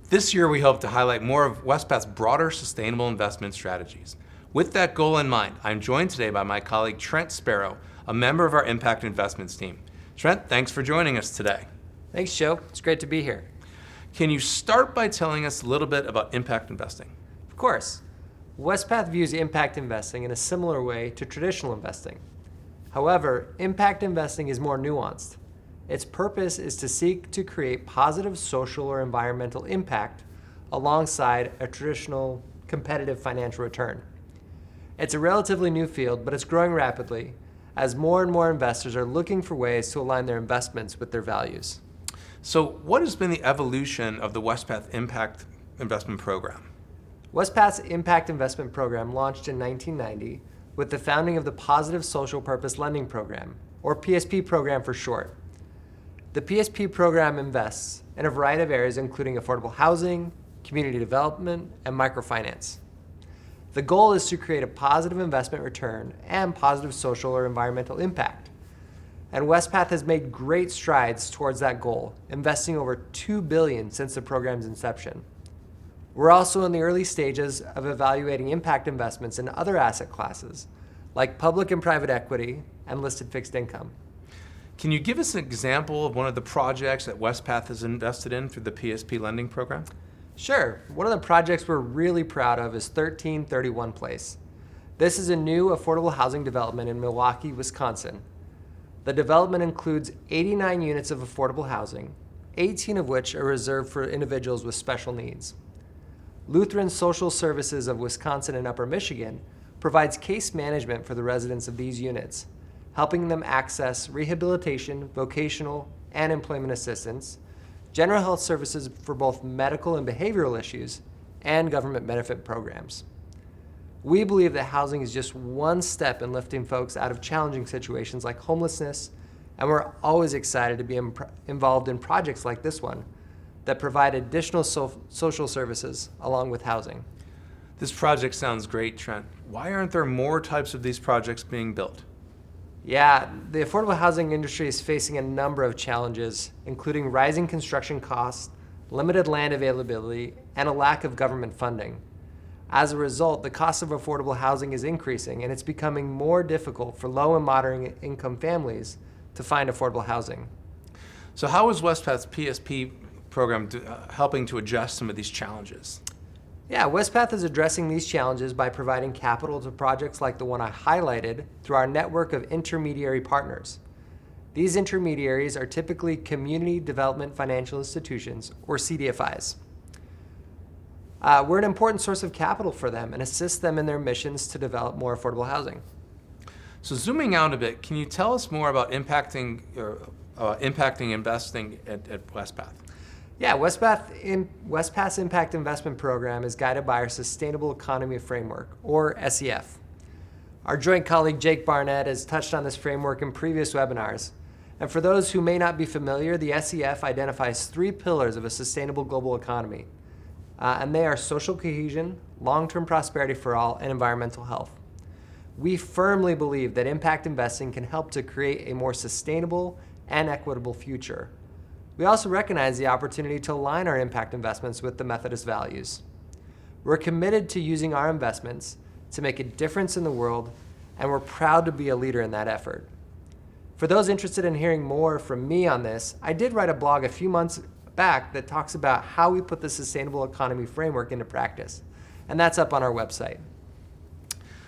This year, we hope to highlight more of Wespath's broader sustainable investment strategies. With that goal in mind, I'm joined today by my colleague Trent Sparrow, a member of our Impact Investments team. Trent, thanks for joining us today. Thanks, Joe. It's great to be here. Can you start by telling us a little bit about impact investing? Of course. Wespath views impact investing in a similar way to traditional investing. However, impact investing is more nuanced. Its purpose is to seek to create positive social or environmental impact alongside a traditional competitive financial return. It's a relatively new field, but it's growing rapidly as more and more investors are looking for ways to align their investments with their values. So what has been the evolution of the Wespath Impact Investment Program? Wespath's Impact Investment Program launched in 1990 with the founding of the Positive Social Purpose Lending Program, or PSP program for short. The PSP program invests in a variety of areas including affordable housing, community development, and microfinance. The goal is to create a positive investment return and positive social or environmental impact. And Wespath has made great strides towards that goal, investing over $2 billion since the program's inception. We're also in the early stages of evaluating impact investments in other asset classes, like public and private equity and listed fixed income. Can you give us an example of one of the projects that Wespath has invested in through the PSP lending program? Sure. One of the projects we're really proud of is 1331 Place. This is a new affordable housing development in Milwaukee, Wisconsin. The development includes 89 units of affordable housing, 18 of which are reserved for individuals with special needs. Lutheran Social Services of Wisconsin and Upper Michigan provides case management for the residents of these units, helping them access rehabilitation, vocational, and employment assistance, general health services for both medical and behavioral issues, and government benefit programs. We believe that housing is just one step in lifting folks out of challenging situations like homelessness, and we're always excited to be involved in projects like this one that provide additional social services along with housing. This project sounds great, Trent. Why aren't there more types of these projects being built? Yeah, the affordable housing industry is facing a number of challenges, including rising construction costs, limited land availability, and a lack of government funding. As a result, the cost of affordable housing is increasing, and it's becoming more difficult for low and moderate income families to find affordable housing. So how is Wespath's PSP program helping to address some of these challenges? Yeah, Wespath is addressing these challenges by providing capital to projects like the one I highlighted through our network of intermediary partners. These intermediaries are typically community development financial institutions, or CDFIs. We're an important source of capital for them and assist them in their missions to develop more affordable housing. So zooming out a bit, can you tell us more about impacting investing at Wespath? Yeah, Wespath's Impact Investment Program is guided by our Sustainable Economy Framework, or SEF. Our joint colleague Jake Barnett has touched on this framework in previous webinars. And for those who may not be familiar, the SEF identifies 3 pillars of a sustainable global economy. And they are social cohesion, long-term prosperity for all, and environmental health. We firmly believe that impact investing can help to create a more sustainable and equitable future. We also recognize the opportunity to align our impact investments with the Methodist values. We're committed to using our investments to make a difference in the world, and we're proud to be a leader in that effort. For those interested in hearing more from me on this, I did write a blog a few months back that talks about how we put the Sustainable Economy Framework into practice, and that's up on our website.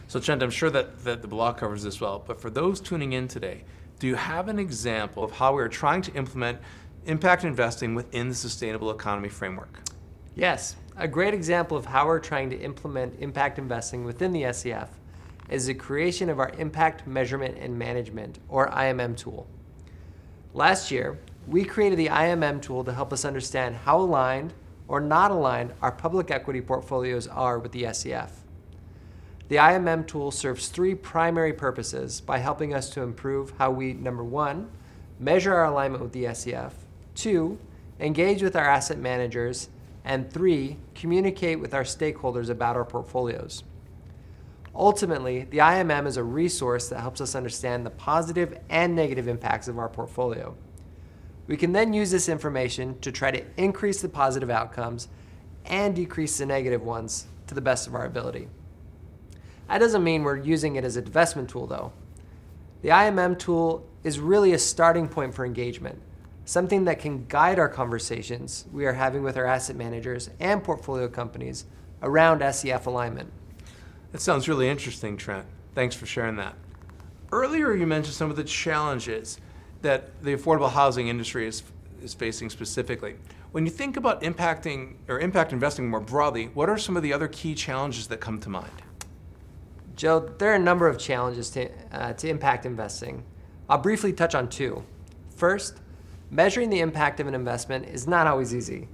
So Trent, I'm sure that the blog covers this well, but for those tuning in today, do you have an example of how we're trying to implement impact investing within the Sustainable Economy Framework? Yes, a great example of how we're trying to implement impact investing within the SEF is the creation of our Impact Measurement and Management, or IMM tool. Last year, we created the IMM tool to help us understand how aligned or not aligned our public equity portfolios are with the SEF. The IMM tool serves 3 primary purposes by helping us to improve how we, number 1, measure our alignment with the SEF, 2, engage with our asset managers, and 3, communicate with our stakeholders about our portfolios. Ultimately, the IMM is a resource that helps us understand the positive and negative impacts of our portfolio. We can then use this information to try to increase the positive outcomes and decrease the negative ones to the best of our ability. That doesn't mean we're using it as an investment tool, though. The IMM tool is really a starting point for engagement, something that can guide our conversations we are having with our asset managers and portfolio companies around SEF alignment. That sounds really interesting, Trent. Thanks for sharing that. Earlier, you mentioned some of the challenges that the affordable housing industry is facing specifically. When you think about impact investing more broadly, what are some of the other key challenges that come to mind? Joe, there are a number of challenges to impact investing. I'll briefly touch on two. First, measuring the impact of an investment is not always easy.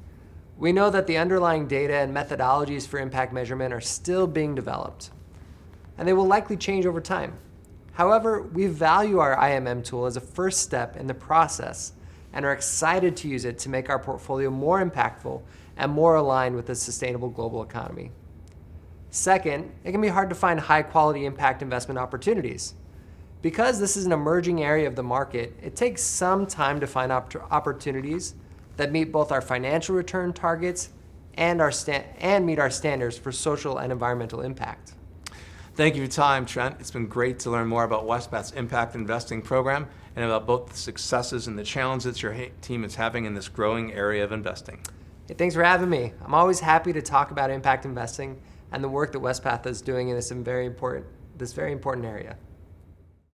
We know that the underlying data and methodologies for impact measurement are still being developed, and they will likely change over time. However, we value our IMM tool as a first step in the process and are excited to use it to make our portfolio more impactful and more aligned with the sustainable global economy. Second, it can be hard to find high-quality impact investment opportunities. Because this is an emerging area of the market, it takes some time to find opportunities that meet both our financial return targets and meet our standards for social and environmental impact. Thank you for your time, Trent. It's been great to learn more about Wespath's impact investing program and about both the successes and the challenges your team is having in this growing area of investing. Hey, thanks for having me. I'm always happy to talk about impact investing and the work that Wespath is doing in this very important area.